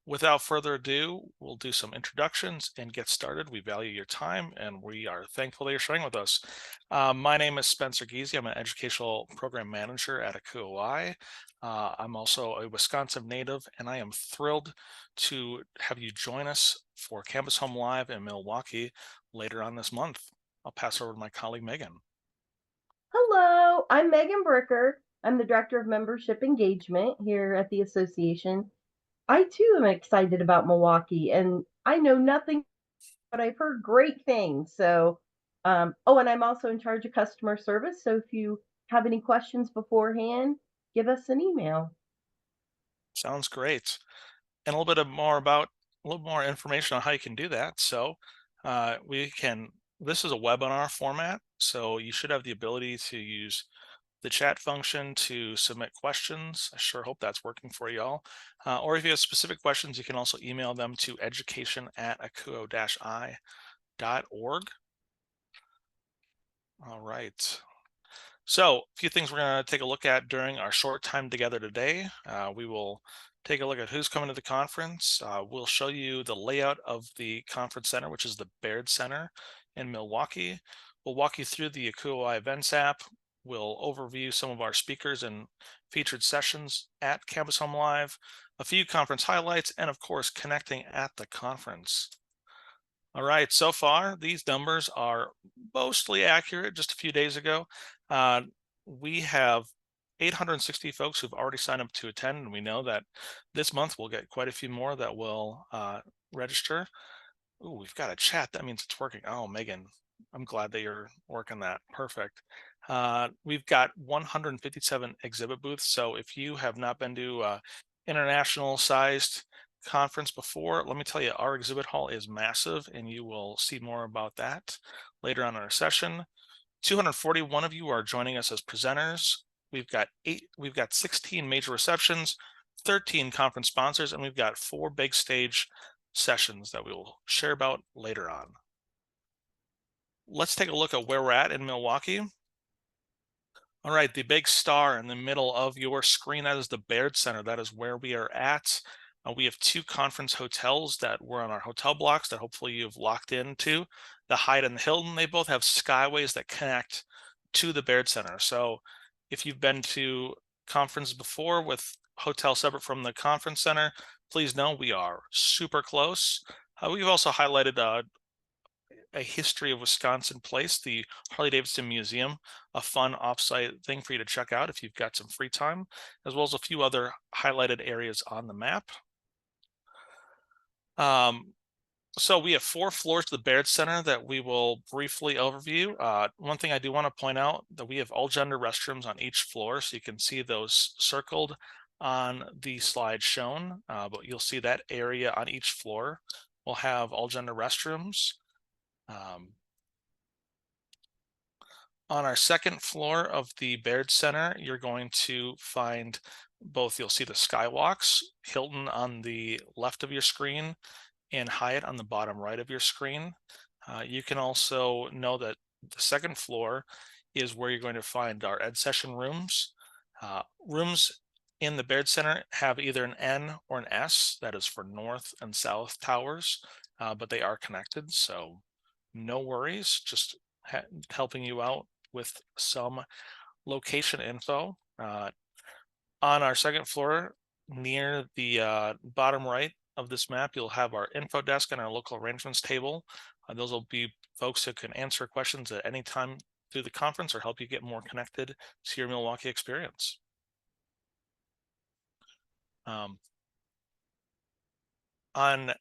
Without further ado, we'll do some introductions and get started. We value your time and we are thankful that you're sharing with us. My name is Spencer Giese. I'm an educational program manager at ACUHO-I. I'm also a Wisconsin native, and I am thrilled to have you join us for Campus Home Live in Milwaukee later on this month. I'll pass over to my colleague Megan. Hello, I'm Megan Bricker. I'm the Director of Membership Engagement here at the association. I too am excited about Milwaukee, and I know nothing, but I've heard great things. And I'm also in charge of customer service. So if you have any questions beforehand, give us an email. Sounds great. And a little bit of more about a little more information on how you can do that. We can, this is a webinar format, so you should have the ability to use the chat function to submit questions. I sure hope that's working for you all. Or if you have specific questions, you can also email them to education@acuho-i.org. All right. So, a few things we're going to take a look at during our short time together today. We will take a look at who's coming to the conference. We'll show you the layout of the conference center, which is the Baird Center in Milwaukee. We'll walk you through the ACUHO-I events app. We'll overview some of our speakers and featured sessions at Campus Home Live, a few conference highlights, and of course, connecting at the conference. All right, so far these numbers are mostly accurate. Just a few days ago, uh, we have 860 folks who've already signed up to attend, and we know that this month we'll get quite a few more that will register. Ooh, we've got a chat. That means it's working. Oh, Megan, I'm glad that you're working that. Perfect. We've got 157 exhibit booths. So if you have not been to international sized conference before, let me tell you, our exhibit hall is massive, and you will see more about that later on in our session. 241 of you are joining us as presenters. We've got 16 major receptions, 13 conference sponsors, and we've got 4 big stage sessions that we will share about later on. Let's take a look at where we're at in Milwaukee. All right, the big star in the middle of your screen, that is the Baird Center. That is where we are at. We have 2 conference hotels that were on our hotel blocks that hopefully you've locked into. The Hyatt and the Hilton, they both have skyways that connect to the Baird Center. So if you've been to conferences before with hotels separate from the conference center, please know we are super close. We've also highlighted a history of Wisconsin Place, the Harley-Davidson Museum, a fun offsite thing for you to check out if you've got some free time, as well as a few other highlighted areas on the map. Um, so we have 4 floors to the Baird Center that we will briefly overview. One thing I do want to point out that we have all gender restrooms on each floor, so you can see those circled on the slide shown, but you'll see that area on each floor will have all gender restrooms. Um, On our second floor of the Baird Center, you're going to find both, you'll see the skywalks, Hilton on the left of your screen and Hyatt on the bottom right of your screen. You can also know that the second floor is where you're going to find our Ed Session rooms. Rooms in the Baird Center have either an N or an S, that is for North and South Towers, but they are connected, so no worries, just helping you out with some location info. On our second floor, near the bottom right of this map, you'll have our info desk and our local arrangements table. Those will be folks who can answer questions at any time through the conference or help you get more connected to your Milwaukee experience. Um, on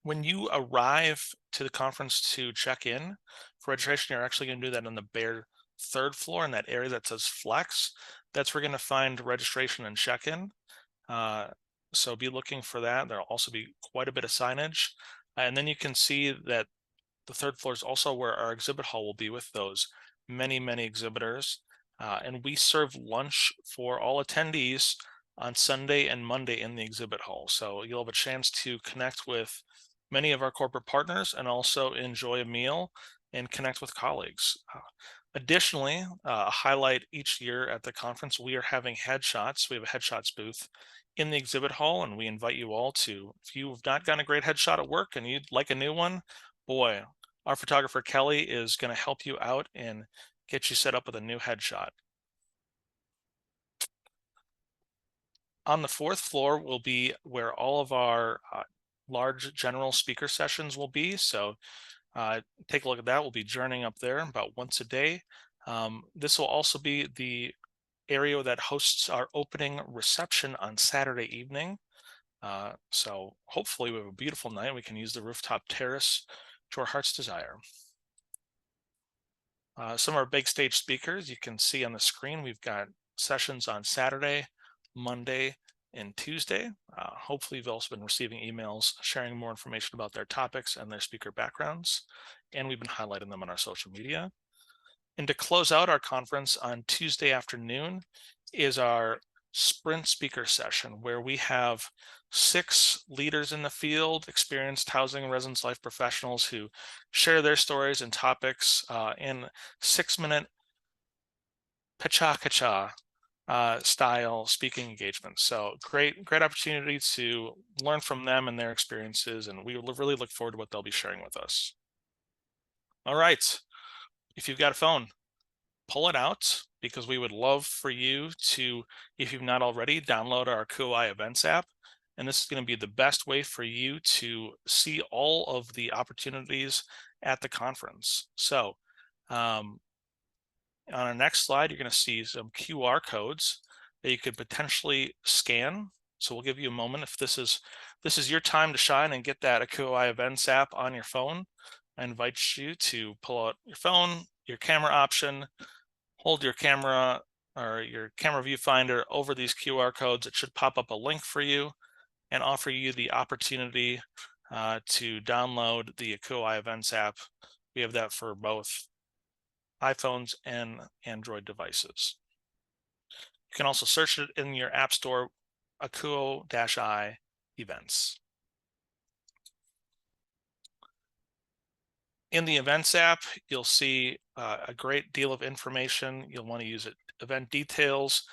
When you arrive to the conference to check in for registration, you're actually going to do that on the bare third floor in that area that says flex. That's where you're going to find registration and check-in. Uh, so be looking for that. There'll also be quite a bit of signage. And then you can see that the third floor is also where our exhibit hall will be with those many, many exhibitors. And we serve lunch for all attendees on Sunday and Monday in the exhibit hall. So you'll have a chance to connect with many of our corporate partners and also enjoy a meal and connect with colleagues. Additionally, a highlight each year at the conference, we are having headshots. We have a headshots booth in the exhibit hall, and we invite you all to, if you've not gotten a great headshot at work and you'd like a new one, boy, our photographer Kelly is going to help you out and get you set up with a new headshot. On the fourth floor will be where all of our large general speaker sessions will be. So take a look at that. We'll be journeying up there about once a day. This will also be the area that hosts our opening reception on Saturday evening. So hopefully we have a beautiful night. We can use the rooftop terrace to our heart's desire. Some of our big stage speakers you can see on the screen. We've got sessions on Saturday, Monday, and Tuesday. Hopefully you've also been receiving emails sharing more information about their topics and their speaker backgrounds, and we've been highlighting them on our social media. And to close out our conference on Tuesday afternoon is our sprint speaker session, where we have 6 leaders in the field, experienced housing and residence life professionals who share their stories and topics in 6-minute pacha-kacha style speaking engagements. So great opportunity to learn from them and their experiences, and we really look forward to what they'll be sharing with us. All right, if you've got a phone, pull it out, because we would love for you to, if you've not already, download our ACUHO-I events app. And this is going to be the best way for you to see all of the opportunities at the conference. So on our next slide, you're going to see some QR codes that you could potentially scan. So we'll give you a moment. If this is your time to shine and get that ACUHO-I events app on your phone, I invite you to pull out your phone, your camera option, hold your camera or your camera viewfinder over these QR codes. It should pop up a link for you and offer you the opportunity to download the ACUHO-I events app. We have that for both iPhones and Android devices. You can also search it in your app store, ACUHO-I events. In the events app, you'll see a great deal of information. You'll want to use it, event details,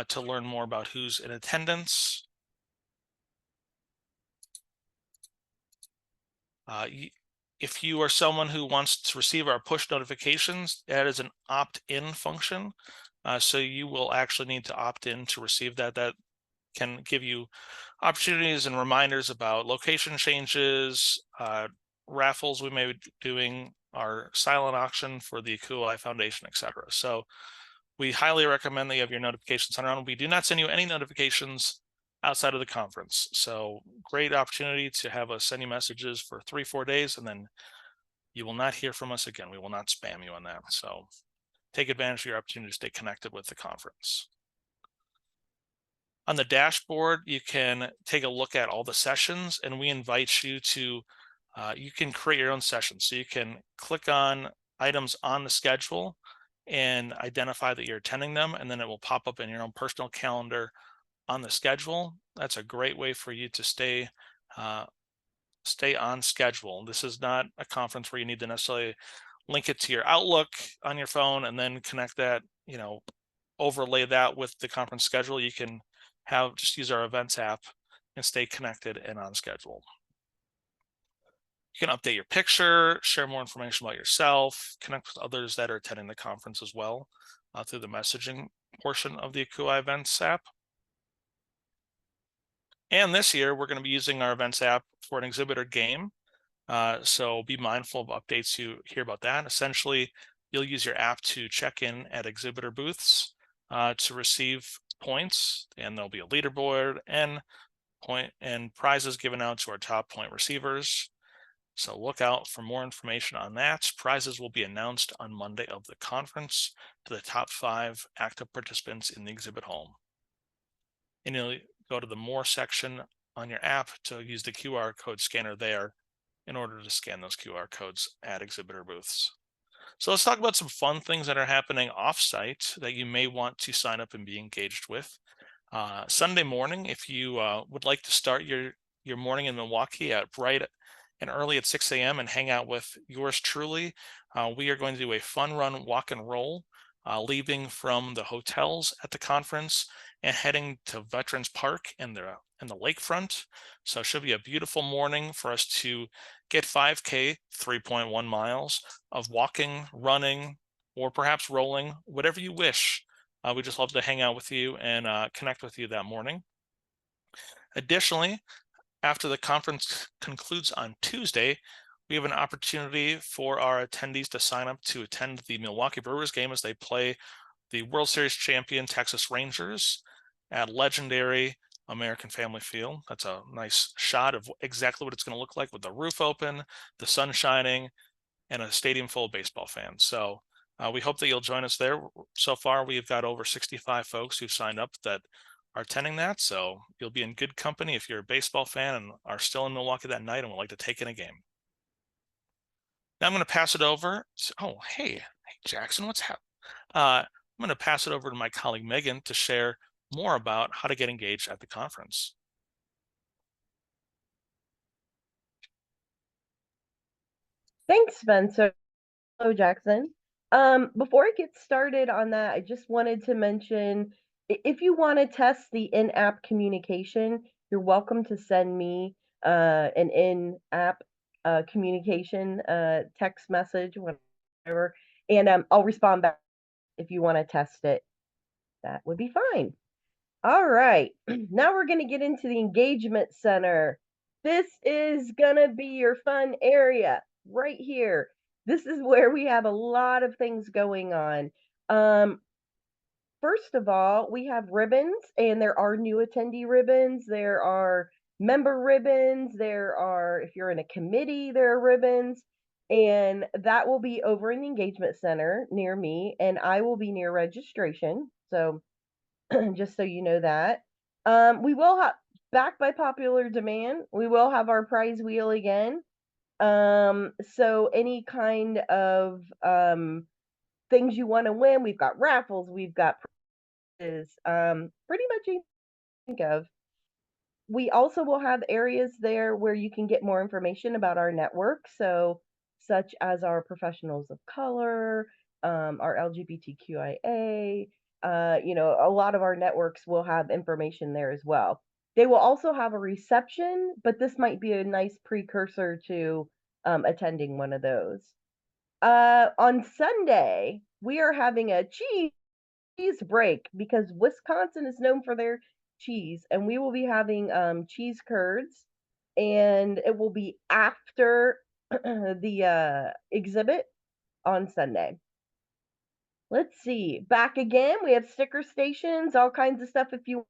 to learn more about who's in attendance. If you are someone who wants to receive our push notifications, that is an opt-in function. So you will actually need to opt in to receive that. That can give you opportunities and reminders about location changes, raffles we may be doing, our silent auction for the ACUHO-I Foundation, etc. So we highly recommend that you have your notifications turned on. We do not send you any notifications outside of the conference. So great opportunity to have us send you messages for 3-4 days, and then you will not hear from us again. We will not spam you on that. So take advantage of your opportunity to stay connected with the conference. On the dashboard, you can take a look at all the sessions, and we invite you to, you can create your own sessions. So you can click on items on the schedule and identify that you're attending them, and then it will pop up in your own personal calendar on the schedule. That's a great way for you to stay on schedule. This is not a conference where you need to necessarily link it to your Outlook on your phone and then connect that, overlay that with the conference schedule. You can just use our events app and stay connected and on schedule. You can update your picture, share more information about yourself, connect with others that are attending the conference as well through the messaging portion of the ACUHO-I events app. And this year, we're going to be using our events app for an exhibitor game. So be mindful of updates you hear about that. Essentially, you'll use your app to check in at exhibitor booths to receive points, and there'll be a leaderboard and prizes given out to our top point receivers. So look out for more information on that. Prizes will be announced on Monday of the conference to the top 5 active participants in the exhibit hall. And you'll go to the More section on your app to use the QR code scanner there in order to scan those QR codes at exhibitor booths. So let's talk about some fun things that are happening off-site that you may want to sign up and be engaged with. Sunday morning, if you would like to start your morning in Milwaukee at bright in early at 6 a.m. and hang out with yours truly. We are going to do a fun run, walk and roll, leaving from the hotels at the conference and heading to Veterans Park in the lakefront. So it should be a beautiful morning for us to get 5K, 3.1 miles of walking, running, or perhaps rolling, whatever you wish. We just love to hang out with you and connect with you that morning. Additionally, after the conference concludes on Tuesday, we have an opportunity for our attendees to sign up to attend the Milwaukee Brewers game as they play the World Series champion Texas Rangers at legendary American Family Field. That's a nice shot of exactly what it's going to look like with the roof open, the sun shining, and a stadium full of baseball fans. So we hope that you'll join us there. So far, we've got over 65 folks who've signed up that are attending that. So you'll be in good company if you're a baseball fan and are still in Milwaukee that night and would like to take in a game. Now I'm going to pass it over. Oh, hey, Jackson, what's happening? I'm going to pass it over to my colleague Megan to share more about how to get engaged at the conference. Thanks, Spencer. Hello, Jackson. Before I get started on that, I just wanted to mention if you want to test the in-app communication, you're welcome to send me an in-app communication text message, whatever, and I'll respond back if you want to test it. That would be fine. All right, now we're going to get into the engagement center. This is going to be your fun area right here. This is where we have a lot of things going on. First of all, we have ribbons, and there are new attendee ribbons. There are member ribbons. There are, if you're in a committee, there are ribbons. And that will be over in the engagement center near me, and I will be near registration. So just so you know that. We will have, back by popular demand, we will have our prize wheel again. So any kind of things you want to win, we've got raffles, we've got prizes, pretty much anything you think of. We also will have areas there where you can get more information about our network. So, such as our professionals of color, our LGBTQIA, a lot of our networks will have information there as well. They will also have a reception, but this might be a nice precursor to attending one of those. On Sunday, we are having a cheese break because Wisconsin is known for their cheese, and we will be having cheese curds, and it will be after the exhibit on Sunday. Let's see. Back again, we have sticker stations, all kinds of stuff if you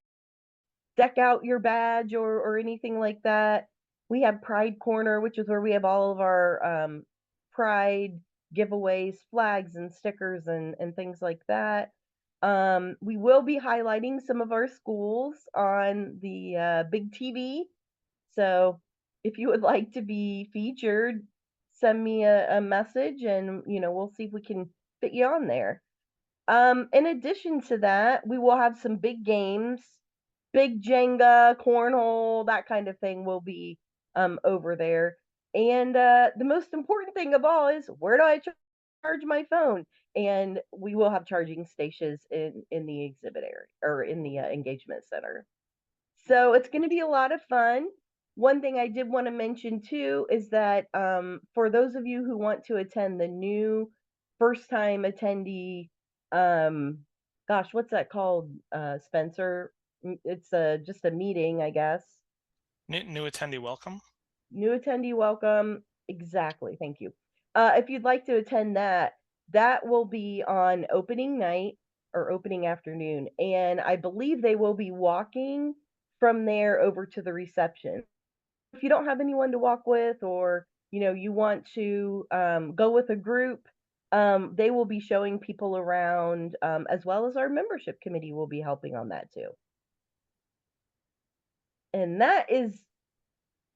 deck out your badge or anything like that. We have Pride Corner, which is where we have all of our Pride giveaways, flags and stickers and things like that. We will be highlighting some of our schools on the big TV. So if you would like to be featured, send me a message and we'll see if we can fit you on there. In addition to that, we will have some big games, big Jenga, cornhole, that kind of thing will be over there. And the most important thing of all is, where do I charge my phone? And we will have charging stations in the exhibit area or in the engagement center. So it's going to be a lot of fun. One thing I did want to mention too is that for those of you who want to attend the new first time attendee, gosh, what's that called, Spencer? It's just a meeting, I guess. New attendee welcome. New attendee welcome. Exactly. Thank you. If you'd like to attend that, that will be on opening night or opening afternoon. And I believe they will be walking from there over to the reception. If you don't have anyone to walk with, or you want to go with a group, they will be showing people around, as well as our membership committee will be helping on that too. And that is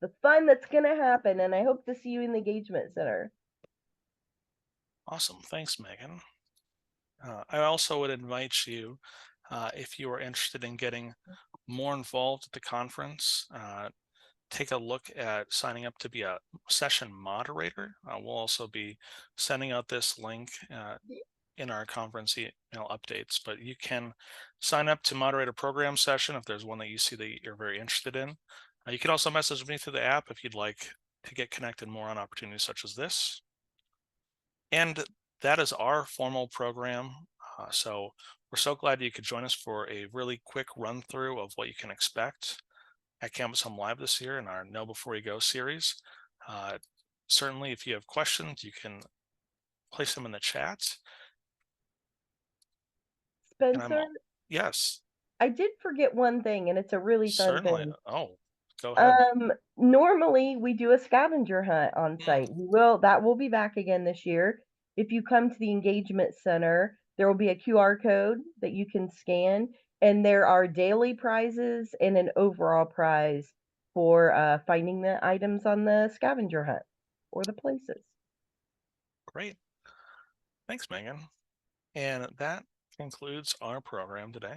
the fun that's going to happen, and I hope to see you in the engagement center. Awesome. Thanks, Megan. I also would invite you, if you are interested in getting more involved at the conference, take a look at signing up to be a session moderator. We'll also be sending out this link in our conference email updates, but you can sign up to moderate a program session if there's one that you see that you're very interested in. You can also message me through the app if you'd like to get connected more on opportunities such as this. And that is our formal program. So we're so glad you could join us for a really quick run through of what you can expect at Campus Home Live this year in our Know Before You Go series. Uh, Certainly, if you have questions, you can place them in the chat. And Spencer, yes, I did forget one thing, and it's a really fun certainly. thing. Oh, go ahead. Normally we do a scavenger hunt on Mm, site. That will be back again this year. If you come to the engagement center, there will be a QR code that you can scan, and there are daily prizes and an overall prize for finding the items on the scavenger hunt or the places. great. Thanks, Megan. And that concludes our program today.